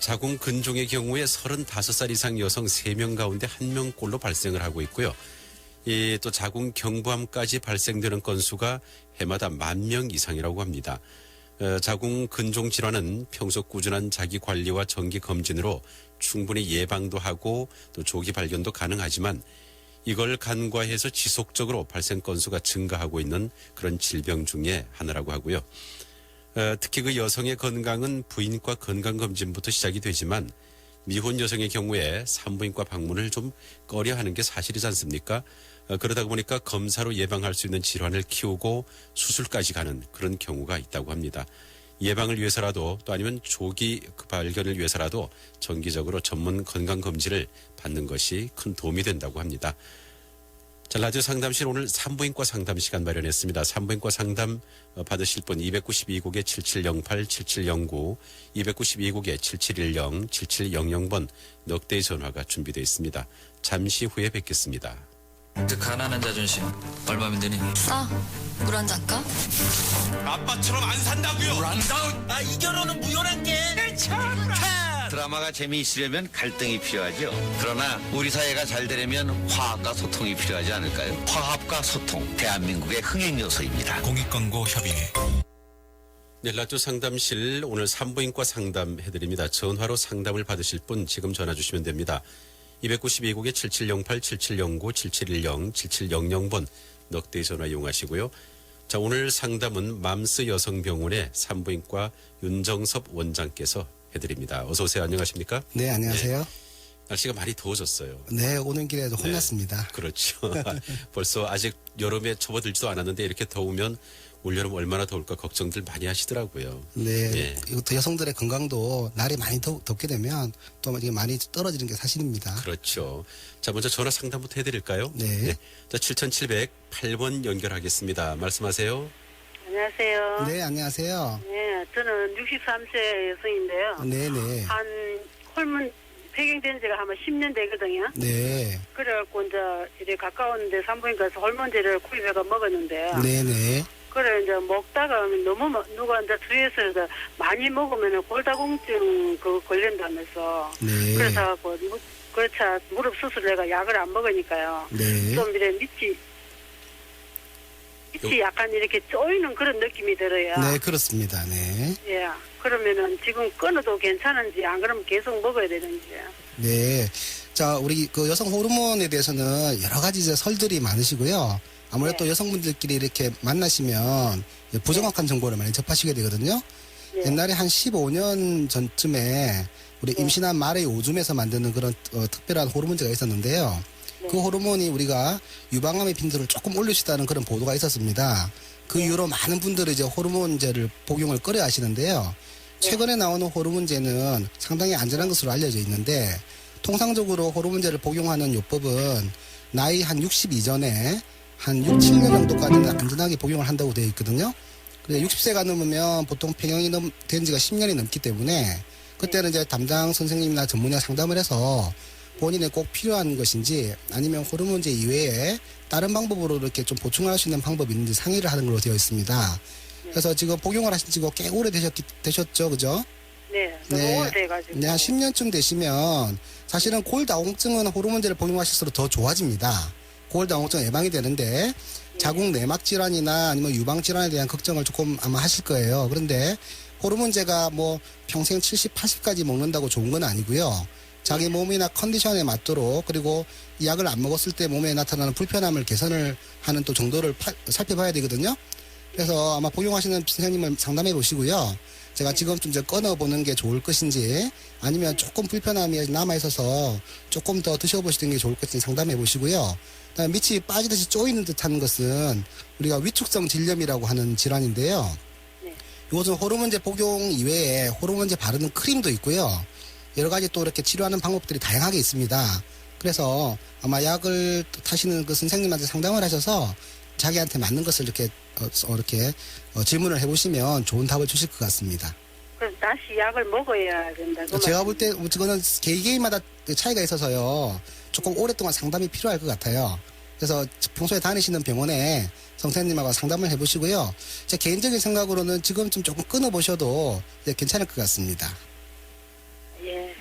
자궁 근종의 경우에 35살 이상 여성 3명 가운데 1명꼴로 발생을 하고 있고요. 또 자궁 경부암까지 발생되는 건수가 해마다 10,000명 이상이라고 합니다. 자궁 근종 질환은 평소 꾸준한 자기 관리와 정기 검진으로 충분히 예방도 하고 또 조기 발견도 가능하지만 이걸 간과해서 지속적으로 발생 건수가 증가하고 있는 그런 질병 중에 하나라고 하고요. 특히 그 여성의 건강은 부인과 건강검진부터 시작이 되지만 미혼 여성의 경우에 산부인과 방문을 좀 꺼려하는 게 사실이지 않습니까? 그러다 보니까 검사로 예방할 수 있는 질환을 키우고 수술까지 가는 그런 경우가 있다고 합니다. 예방을 위해서라도 또 아니면 조기 발견을 위해서라도 정기적으로 전문 건강검진을 받는 것이 큰 도움이 된다고 합니다. 자, 라디오 상담실 오늘 산부인과 상담 시간 마련했습니다. 산부인과 상담 받으실 분 292국에 7708, 7709, 292국에 7710, 7700번 넉대의 전화가 준비되어 있습니다. 잠시 후에 뵙겠습니다. 그 가난한 자존심 얼마면 되니? 싸. 물 한 잔 까? 아빠처럼 안 산다고요. 런다운. 이 결혼은 무효란 게. 드라마가 재미있으려면 갈등이 필요하죠. 그러나 우리 사회가 잘 되려면 화합과 소통이 필요하지 않을까요? 화합과 소통, 대한민국의 흥행 요소입니다. 공익광고 협의회. 네, 라디오 상담실 오늘 산부인과 상담해드립니다. 전화로 상담을 받으실 분 지금 전화 주시면 됩니다. 292국에 7708, 7709, 7710, 7700번 넉대의 전화 이용하시고요. 자, 오늘 상담은 맘스 여성병원의 산부인과 윤정섭 원장께서 해드립니다. 어서 오세요. 안녕하십니까? 네, 안녕하세요. 네, 날씨가 많이 더워졌어요. 네, 오는 길에도 네, 혼났습니다. 그렇죠. 벌써 아직 여름에 접어들지도 않았는데 이렇게 더우면 올여름 얼마나 더울까 걱정들 많이 하시더라고요. 네, 네. 이것도 여성들의 건강도 날이 많이 덥게 되면 또 많이 떨어지는 게 사실입니다. 그렇죠. 자, 먼저 전화 상담부터 해드릴까요? 네. 자, 7708번 연결하겠습니다. 말씀하세요. 안녕하세요. 네, 안녕하세요. 네, 저는 63세 여성인데요. 네네. 한 홀문 폐경된 지가 아마 10년 되거든요. 네. 그래갖고 이제 이제 가까운데 산부인과에서 호르몬제를 구입해가 먹었는데, 네네. 그래 이제 먹다가 너무 누가 이제 주위에서 이제 많이 먹으면 골다공증 그 걸린다면서, 네. 그래서 그렇자 무릎 수술 내가 약을 안 먹으니까요. 네. 좀 이래 밑이 약간 이렇게 쪼이는 그런 느낌이 들어요. 네, 그렇습니다. 네. 예. 그러면은 지금 끊어도 괜찮은지 안 그러면 계속 먹어야 되는지. 네. 자, 우리 그 여성 호르몬에 대해서는 여러 가지 이제 설들이 많으시고요. 아무래도 네. 여성분들끼리 이렇게 만나시면 부정확한 정보를 많이 접하시게 되거든요. 네. 옛날에 한 15년 전쯤에 우리 네. 임신한 말의 오줌에서 만드는 그런 특별한 호르몬제가 있었는데요. 네. 그 호르몬이 우리가 유방암의 빈도를 조금 올릴 수 있다는 그런 보도가 있었습니다. 그 네. 이후로 많은 분들이 이제 호르몬제를 복용을 꺼려 하시는데요. 최근에 나오는 호르몬제는 상당히 안전한 것으로 알려져 있는데 통상적으로 호르몬제를 복용하는 요법은 나이 한 60 이전에 한 6, 7년 정도까지는 안전하게 복용을 한다고 되어 있거든요. 근데 60세가 넘으면 보통 폐경이 된 지가 10년이 넘기 때문에 그때는 이제 담당 선생님이나 전문의와 상담을 해서 본인에 꼭 필요한 것인지 아니면 호르몬제 이외에 다른 방법으로 이렇게 좀 보충할 수 있는 방법이 있는지 상의를 하는 걸로 되어 있습니다. 그래서 지금 복용을 하신 지가 꽤 오래 되셨죠, 그죠? 네. 너무 오래돼가지고. 네, 한 10년쯤 되시면 사실은 골다공증은 호르몬제를 복용하실수록 더 좋아집니다. 골다공증 예방이 되는데 자궁 내막 질환이나 아니면 유방 질환에 대한 걱정을 조금 아마 하실 거예요. 그런데 호르몬제가 뭐 평생 70, 80까지 먹는다고 좋은 건 아니고요. 자기 몸이나 컨디션에 맞도록 그리고 이 약을 안 먹었을 때 몸에 나타나는 불편함을 개선을 하는 또 정도를 살펴봐야 되거든요. 그래서 아마 복용하시는 선생님을 상담해 보시고요. 제가 지금 좀 이제 끊어보는 게 좋을 것인지 아니면 조금 불편함이 남아있어서 조금 더 드셔보시는 게 좋을 것인지 상담해 보시고요. 그다음에 밑이 빠지듯이 쪼이는 듯한 것은 우리가 위축성 질염이라고 하는 질환인데요. 이것은 호르몬제 복용 이외에 호르몬제 바르는 크림도 있고요. 여러 가지 또 이렇게 치료하는 방법들이 다양하게 있습니다. 그래서 아마 약을 타시는 그 선생님한테 상담을 하셔서 자기한테 맞는 것을 이렇게 질문을 해보시면 좋은 답을 주실 것 같습니다. 그럼 다시 약을 먹어야 된다. 제가 볼 때 그거는 개개인마다 차이가 있어서요. 조금 오랫동안 상담이 필요할 것 같아요. 그래서 평소에 다니시는 병원에 선생님하고 상담을 해보시고요. 제 개인적인 생각으로는 지금쯤 조금 끊어보셔도 괜찮을 것 같습니다.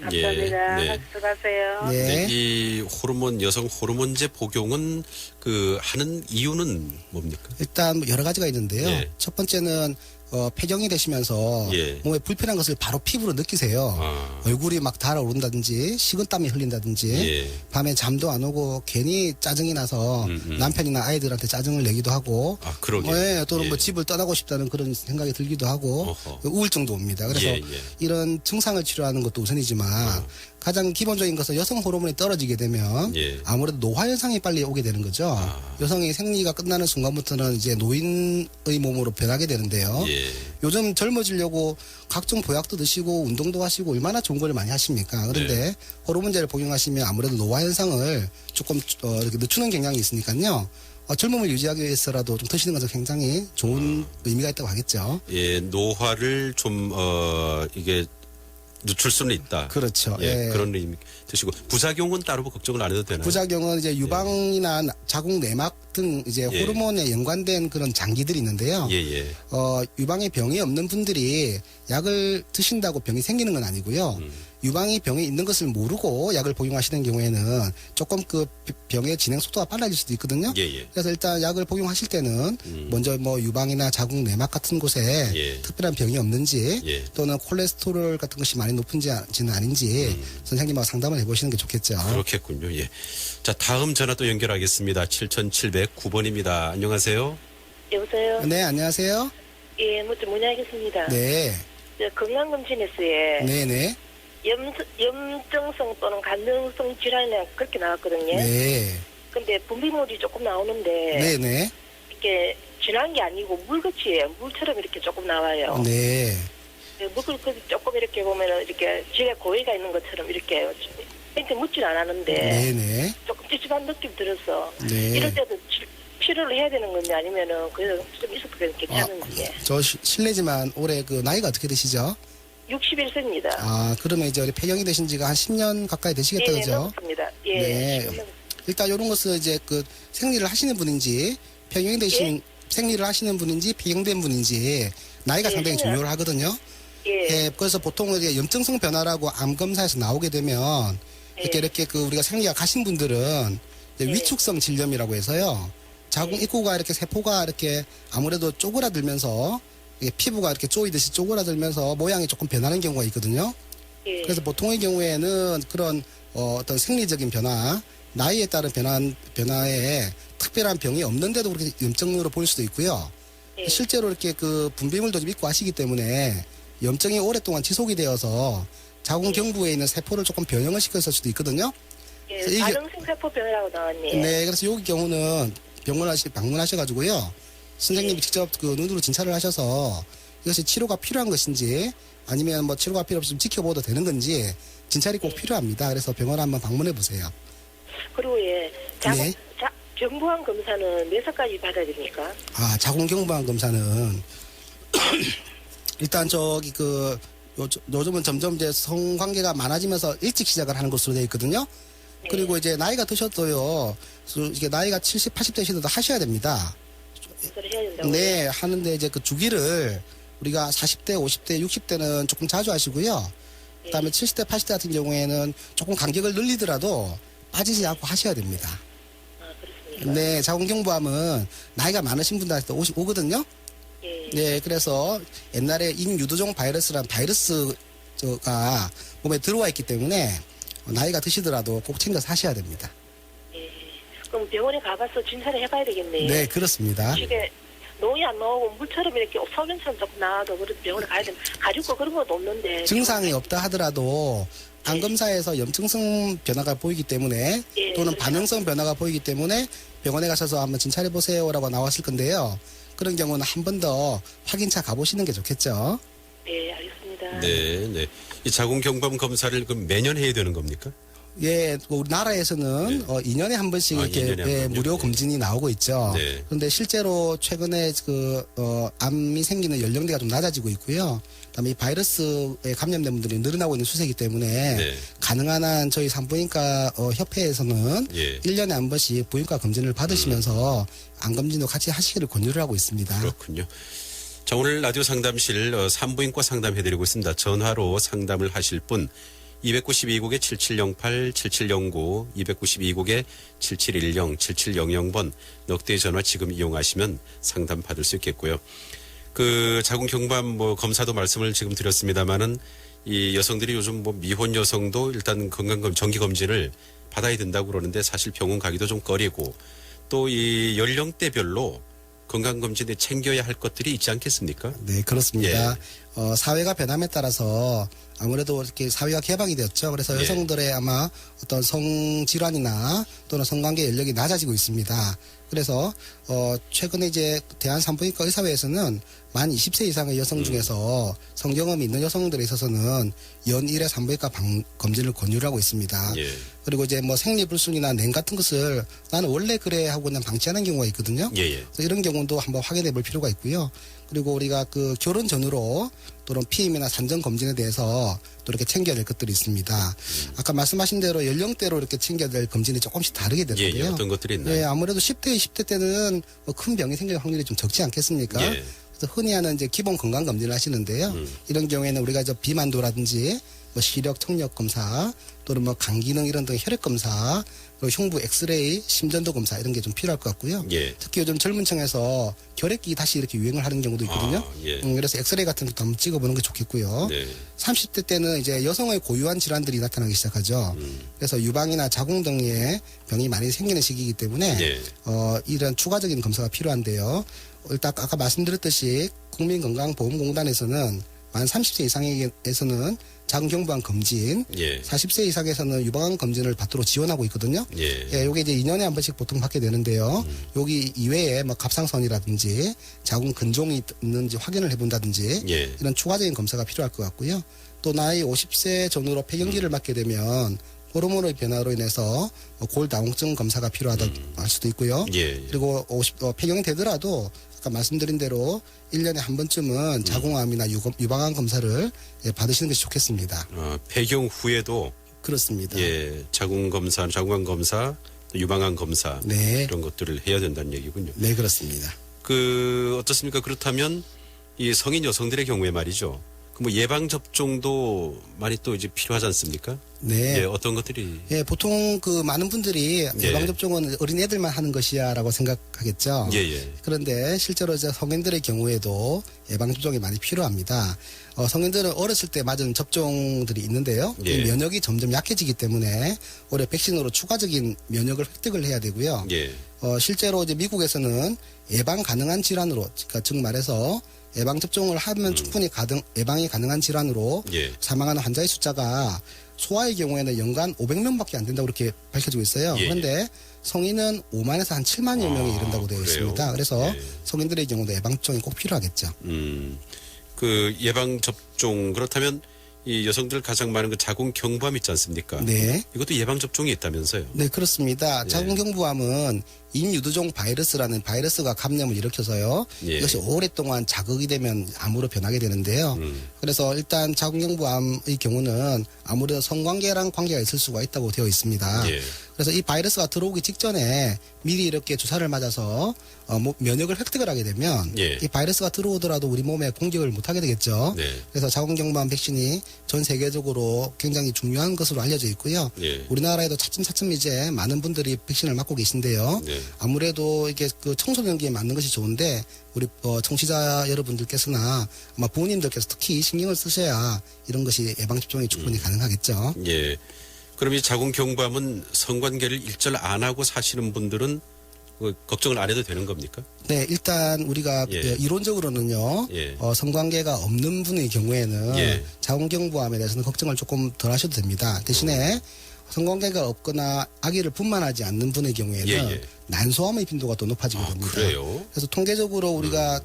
감사합니다. 예, 네. 수고하세요. 네. 네, 이 호르몬 여성 호르몬제 복용은 그 하는 이유는 뭡니까? 일단 뭐 여러 가지가 있는데요. 예. 첫 번째는 폐경이 되시면서 예. 몸에 불편한 것을 바로 피부로 느끼세요. 아. 얼굴이 막 달아오른다든지 식은땀이 흘린다든지 예. 밤에 잠도 안 오고 괜히 짜증이 나서 남편이나 아이들한테 짜증을 내기도 하고 아, 그러게. 예, 또는 예. 뭐 집을 떠나고 싶다는 그런 생각이 들기도 하고 어허. 우울증도 옵니다. 그래서 예, 예. 이런 증상을 치료하는 것도 우선이지만 가장 기본적인 것은 여성 호르몬이 떨어지게 되면 예. 아무래도 노화 현상이 빨리 오게 되는 거죠. 여성의 생리가 끝나는 순간부터는 이제 노인의 몸으로 변하게 되는데요. 예. 요즘 젊어지려고 각종 보약도 드시고 운동도 하시고 얼마나 좋은 걸 많이 하십니까? 그런데 네. 호르몬제를 복용하시면 아무래도 노화 현상을 조금 이렇게 늦추는 경향이 있으니까요. 젊음을 유지하기 위해서라도 좀 드시는 것은 굉장히 좋은 의미가 있다고 하겠죠. 예, 노화를 좀 이게 늦출 수는 있다. 그렇죠. 예, 예. 그런 의미 드시고 부작용은 따로 뭐 걱정을 안 해도 되나요? 부작용은 이제 유방이나 자궁 내막 등 이제 예. 호르몬에 연관된 그런 장기들이 있는데요. 예, 예. 유방에 병이 없는 분들이 약을 드신다고 병이 생기는 건 아니고요. 유방이 병이 있는 것을 모르고 약을 복용하시는 경우에는 조금 그 병의 진행 속도가 빨라질 수도 있거든요. 예, 예. 그래서 일단 약을 복용하실 때는 먼저 뭐 유방이나 자궁 내막 같은 곳에 예. 특별한 병이 없는지 예. 또는 콜레스테롤 같은 것이 많이 높은지는 아닌지 선생님하고 상담을 해보시는 게 좋겠죠. 그렇겠군요. 예. 자, 다음 전화 또 연결하겠습니다. 7709번입니다. 안녕하세요. 여보세요? 네, 안녕하세요. 예, 좀 문의하겠습니다. 네, 건강검진에서에 네. 염증성 또는 간능성 질환이랑 그렇게 나왔거든요. 네. 근데 분비물이 조금 나오는데 네네. 이렇게 진한 게 아니고 물같이에요. 물처럼 이렇게 조금 나와요. 네. 물을 조금 이렇게 보면은 이렇게 질에 고의가 있는 것처럼 이렇게 이렇게 묻진 않았는데 네네. 조금 찝찝한 느낌 들어서 네. 이럴 때도 치료를 해야 되는 건지 아니면은 그래도 좀 있어도 괜찮은지. 저 실례지만 올해 그 나이가 어떻게 되시죠? 61세입니다. 아, 그러면 이제 우리 폐경이 되신 지가 한 10년 가까이 되시겠다, 예, 그죠? 넘었습니다. 예. 네. 일단 이런 것을 이제 그 생리를 하시는 분인지 폐경이 되신 생리를 하시는 분인지 폐경된 분인지 나이가 예, 상당히 생리를 중요를 하거든요. 예. 예, 그래서 보통 이제 염증성 변화라고 암 검사에서 나오게 되면 이렇게 그 우리가 생리가 가신 분들은 이제 위축성 질염이라고 해서요. 자궁 입구가 이렇게 세포가 이렇게 아무래도 쪼그라들면서 이게 피부가 이렇게 쪼이듯이 쪼그라들면서 모양이 조금 변하는 경우가 있거든요. 예. 그래서 보통의 경우에는 그런 어떤 생리적인 변화, 나이에 따른 변화에 특별한 병이 없는데도 그렇게 염증으로 보일 수도 있고요. 예. 실제로 이렇게 그 분비물도 좀 있고 하시기 때문에 염증이 오랫동안 지속이 되어서 자궁 경부에 있는 세포를 조금 변형을 시켰을 수도 있거든요. 예. 이게- 반응性세포 변화라고 나왔니? 네, 그래서 이 경우는 방문하셔가지고요. 선생님이 직접 그 눈으로 진찰을 하셔서 이것이 치료가 필요한 것인지 아니면 뭐 치료가 필요 없이 좀 지켜봐도 되는 건지 진찰이 꼭 필요합니다. 그래서 병원을 한번 방문해 보세요. 그리고 예. 네. 경부암 검사는 몇 살까지 받아야 됩니까? 아, 자궁경부암 검사는 일단 저기 그 요즘은 점점 이제 성관계가 많아지면서 일찍 시작을 하는 것으로 되어 있거든요. 그리고 이제 나이가 드셔도요. 이게 나이가 70, 80대 시대도 하셔야 됩니다. 그걸 해야 된다고. 네, 하는데 이제 그 주기를 우리가 40대, 50대, 60대는 조금 자주 하시고요. 그다음에 70대, 80대 같은 경우에는 조금 간격을 늘리더라도 빠지지 않고 하셔야 됩니다. 아, 그렇습니까? 네, 자궁경부암은 나이가 많으신 분들한테 오거든요. 예. 네, 그래서 옛날에 인유두종 바이러스란 바이러스가 몸에 들어와 있기 때문에 나이가 드시더라도 꼭 챙겨서 하셔야 됩니다. 예. 그럼 병원에 가봐서 진찰을 해봐야 되겠네. 네, 그렇습니다. 이게 노이 안 나오고 물처럼 이렇게 소변처럼 조금 나와도 그래도 병원에 가야 되면 가렵고 그런 것도 없는데. 증상이 없다 하더라도 암 검사에서 염증성 변화가 보이기 때문에 예, 또는 그렇죠. 반응성 변화가 보이기 때문에 병원에 가셔서 한번 진찰해 보세요라고 나왔을 건데요. 그런 경우는 한 번 더 확인차 가보시는 게 좋겠죠. 네, 알겠습니다. 네, 네. 이 자궁경부암 검사를 그럼 매년 해야 되는 겁니까? 예, 우리나라에서는 네. 2년에 한 번씩 아, 이렇게 2년에 한 번요? 무료 네. 검진이 나오고 있죠. 네. 그런데 실제로 최근에 암이 생기는 연령대가 좀 낮아지고 있고요. 그다음에 이 바이러스에 감염된 분들이 늘어나고 있는 추세이기 때문에 네. 가능한 한 저희 산부인과 협회에서는 예. 1년에 한 번씩 부인과 검진을 받으시면서 암 검진도 같이 하시기를 권유를 하고 있습니다. 그렇군요. 자, 오늘 라디오 상담실 산부인과 상담해드리고 있습니다. 전화로 상담을 하실 분 292국에 7708, 7709, 292국에 7710, 7700번 넉대의 전화 지금 이용하시면 상담 받을 수 있겠고요. 그 자궁 경부암 뭐 검사도 말씀을 지금 드렸습니다마는 이 여성들이 요즘 뭐 미혼 여성도 일단 정기 검진을 받아야 된다고 그러는데 사실 병원 가기도 좀 꺼리고 또 이 연령대별로 건강검진에 챙겨야 할 것들이 있지 않겠습니까? 네, 그렇습니다. 사회가 변함에 따라서 아무래도 이렇게 사회가 개방이 되었죠. 그래서 예. 여성들의 아마 어떤 성질환이나 또는 성관계 연령이 낮아지고 있습니다. 그래서 최근에 이제 대한산부인과 의사회에서는 만 20세 이상의 여성 중에서 성경험이 있는 여성들에 있어서는 연일의 산부인과 검진을 권유를 하고 있습니다. 예. 그리고 이제 뭐 생리불순이나 냉 같은 것을 나는 원래 그래 하고 그냥 방치하는 경우가 있거든요. 예, 예. 그래서 이런 경우도 한번 확인해 볼 필요가 있고요. 그리고 우리가 그 결혼 전후로 또는 피임이나 산전 검진에 대해서 또 이렇게 챙겨야 될 것들이 있습니다. 아까 말씀하신 대로 연령대로 이렇게 챙겨야 될 검진이 조금씩 다르게 되거든요. 예, 예. 어떤 것들이 있나요? 예, 아무래도 10대, 20대 때는 뭐 큰 병이 생길 확률이 좀 적지 않겠습니까? 예. 그래서 흔히 하는 이제 기본 건강 검진을 하시는데요. 이런 경우에는 우리가 저 비만도라든지 뭐 시력 청력 검사 또는 뭐 간 기능 이런 등 혈액 검사 그리고 흉부 엑스레이, 심전도 검사 이런 게 좀 필요할 것 같고요. 예. 특히 요즘 젊은 층에서 결핵이 다시 이렇게 유행을 하는 경우도 있거든요. 아, 예. 그래서 엑스레이 같은 것도 한번 찍어보는 게 좋겠고요. 네. 30대 때는 이제 여성의 고유한 질환들이 나타나기 시작하죠. 그래서 유방이나 자궁 등의 병이 많이 생기는 시기이기 때문에 네. 이런 추가적인 검사가 필요한데요. 일단 아까 말씀드렸듯이 국민건강보험공단에서는 만 30세 이상에게서는 자궁경부암 검진, 예. 40세 이상에서는 유방암 검진을 받도록 지원하고 있거든요. 예. 예, 요게 이제 2년에 한 번씩 보통 받게 되는데요. 여기 이외에 뭐 갑상선이라든지 자궁 근종이 있는지 확인을 해본다든지 예. 이런 추가적인 검사가 필요할 것 같고요. 또 나이 50세 전후로 폐경기를 맞게 되면 호르몬의 변화로 인해서 골다공증 검사가 필요하다 할 수도 있고요. 예. 그리고 폐경이 되더라도 아까 말씀드린 대로 1년에 한 번쯤은 자궁암이나 유방암 검사를 받으시는 것이 좋겠습니다. 폐경 후에도 그렇습니다. 예, 자궁 검사, 자궁암 검사, 또 유방암 검사 네. 이런 것들을 해야 된다는 얘기군요. 네, 그렇습니다. 그 어떻습니까? 그렇다면 이 성인 여성들의 경우에 말이죠. 그 뭐 예방 접종도 많이 또 이제 필요하지 않습니까? 네. 예, 어떤 것들이 예, 보통 그 많은 분들이 예방접종은 어린애들만 하는 것이야라고 생각하겠죠. 예, 예. 그런데 실제로 이제 성인들의 경우에도 예방접종이 많이 필요합니다. 성인들은 어렸을 때 맞은 접종들이 있는데요. 예. 이 면역이 점점 약해지기 때문에 올해 백신으로 추가적인 면역을 획득을 해야 되고요. 예. 실제로 이제 미국에서는 예방 가능한 질환으로, 그러니까 즉 말해서 예방 접종을 하면 충분히 예방이 가능한 질환으로 예. 사망하는 환자의 숫자가 소아의 경우에는 연간 500명밖에 안 된다고 그렇게 밝혀지고 있어요. 예. 그런데 성인은 5만에서 한 7만여 명이 이른다고 되어 그래요? 있습니다. 그래서 예. 성인들의 경우도 예방 접종이 꼭 필요하겠죠. 그 예방 접종 그렇다면 이 여성들 가장 많은 그 자궁 경부암 있지 않습니까? 네. 이것도 예방 접종이 있다면서요? 네, 그렇습니다. 예. 자궁경부암은 인유두종 바이러스라는 바이러스가 감염을 일으켜서요. 예. 이것이 오랫동안 자극이 되면 암으로 변하게 되는데요. 그래서 일단 자궁경부암의 경우는 아무래도 성관계랑 관계가 있을 수가 있다고 되어 있습니다. 예. 그래서 이 바이러스가 들어오기 직전에 미리 이렇게 주사를 맞아서 면역을 획득을 하게 되면 예. 이 바이러스가 들어오더라도 우리 몸에 공격을 못하게 되겠죠. 네. 그래서 자궁경부암 백신이 전 세계적으로 굉장히 중요한 것으로 알려져 있고요. 예. 우리나라에도 차츰차츰 이제 많은 분들이 백신을 맞고 계신데요. 네. 아무래도 이게 그 청소년기에 맞는 것이 좋은데 우리 청취자 여러분들께서나 아마 부모님들께서 특히 신경을 쓰셔야 이런 것이 예방접종이 충분히 가능하겠죠. 예. 그럼 이 자궁 경부암은 성관계를 일절 안 하고 사시는 분들은 그 걱정을 안 해도 되는 겁니까? 네, 일단 우리가 예. 이론적으로는요, 예. 성관계가 없는 분의 경우에는 예. 자궁경부암에 대해서는 걱정을 조금 덜 하셔도 됩니다. 대신에 성관계가 없거나 아기를 분만하지 않는 분의 경우에는 예, 예. 난소암의 빈도가 또 높아지게 됩니다. 그래요? 그래서 통계적으로 우리가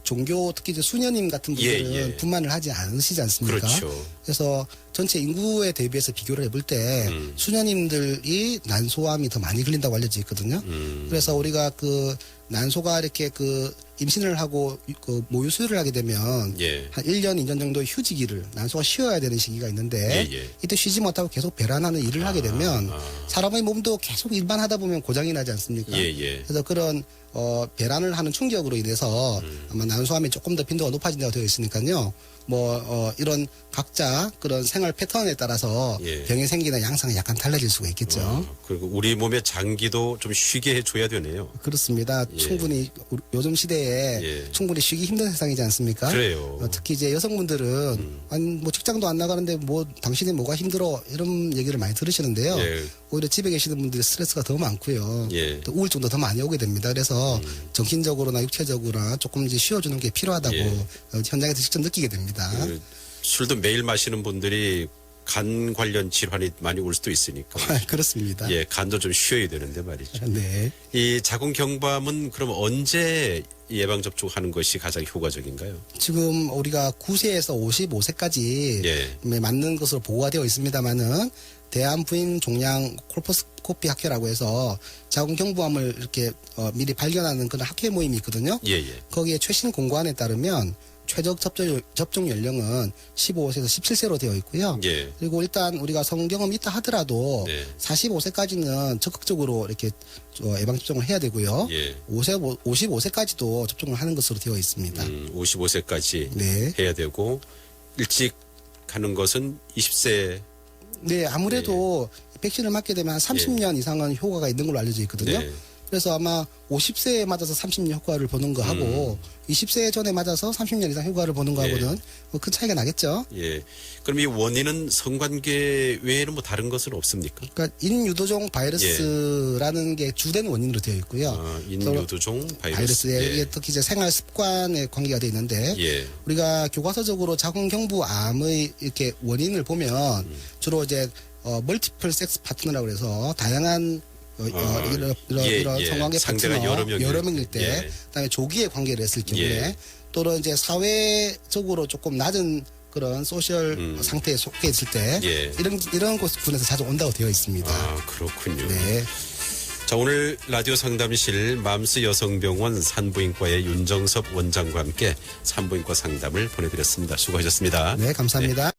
종교 특히 이제 수녀님 같은 분들은 예, 예. 분만을 하지 않으시지 않습니까? 그렇죠. 그래서 전체 인구에 대비해서 비교를 해볼 때 수녀님들이 난소암이 더 많이 걸린다고 알려져 있거든요. 그래서 우리가 그 난소가 이렇게 그 임신을 하고 그 모유 수유를 하게 되면 예. 한 1년, 2년 정도 휴지기를 난소가 쉬어야 되는 시기가 있는데 예, 예. 이때 쉬지 못하고 계속 배란하는 일을 하게 되면 사람의 몸도 계속 일만 하다 보면 고장이 나지 않습니까? 예, 예. 그래서 그런 배란을 하는 충격으로 인해서 아마 난소암이 조금 더 빈도가 높아진다고 되어 있으니까요. 이런 각자 그런 생활 패턴에 따라서 예. 병이 생기는 양상이 약간 달라질 수가 있겠죠. 그리고 우리 몸의 장기도 좀 쉬게 해줘야 되네요. 그렇습니다. 예. 충분히 요즘 시대에 예. 충분히 쉬기 힘든 세상이지 않습니까? 그래요. 특히 이제 여성분들은 아니 뭐 직장도 안 나가는데 뭐 당신이 뭐가 힘들어 이런 얘기를 많이 들으시는데요. 예. 오히려 집에 계시는 분들이 스트레스가 더 많고요. 예. 또 우울증도 더 많이 오게 됩니다. 그래서 정신적으로나 육체적으로나 조금 이제 쉬어주는 게 필요하다고 예. 현장에서 직접 느끼게 됩니다. 그 술도 매일 마시는 분들이 간 관련 질환이 많이 올 수도 있으니까. 그렇습니다. 예, 간도 좀 쉬어야 되는데 말이죠. 네. 이 자궁경부암은 그럼 언제 예방 접종하는 것이 가장 효과적인가요? 지금 우리가 9세에서 55세까지 예. 맞는 것으로 보고가 되어 있습니다만은 대한부인 종양 콜포스코피 학회라고 해서 자궁경부암을 이렇게 미리 발견하는 그런 학회 모임이 있거든요. 예, 예. 거기에 최신 공고안에 따르면 최적 접종 연령은 15세에서 17세로 되어 있고요. 예. 그리고 일단 우리가 성경험이 있다 하더라도 네. 45세까지는 적극적으로 이렇게 예방 접종을 해야 되고요. 예. 55세까지도 접종을 하는 것으로 되어 있습니다. 55세까지 네. 해야 되고 일찍 하는 것은 20세. 네, 아무래도 백신을 맞게 되면 한 30년 이상은 효과가 있는 걸로 알려져 있거든요. 네. 그래서 아마 50세에 맞아서 30년 효과를 보는 거 하고 20세 전에 맞아서 30년 이상 효과를 보는 거 예. 하고는 뭐 큰 차이가 나겠죠. 예. 그럼 이 원인은 성관계 외에는 뭐 다른 것은 없습니까? 그러니까 인유두종 바이러스라는 게 주된 원인으로 되어 있고요. 인유두종 바이러스. 바이러스에 예. 이게 특히 이제 생활 습관에 관계가 되어 있는데 예. 우리가 교과서적으로 자궁경부암의 이렇게 원인을 보면 주로 이제 멀티플 섹스 파트너라고 그래서 다양한 이런 성관계 상대가 파트너 여러 명일 때 예. 그다음에 조기에 관계를 했을 경우에 예. 또는 이제 사회적으로 조금 낮은 그런 소셜 상태에 속해 있을 때 예. 이런 곳에서 자주 온다고 되어 있습니다. 아, 그렇군요. 네. 자, 오늘 라디오 상담실 맘스 여성병원 산부인과의 윤정섭 원장과 함께 산부인과 상담을 보내드렸습니다. 수고하셨습니다. 네, 감사합니다.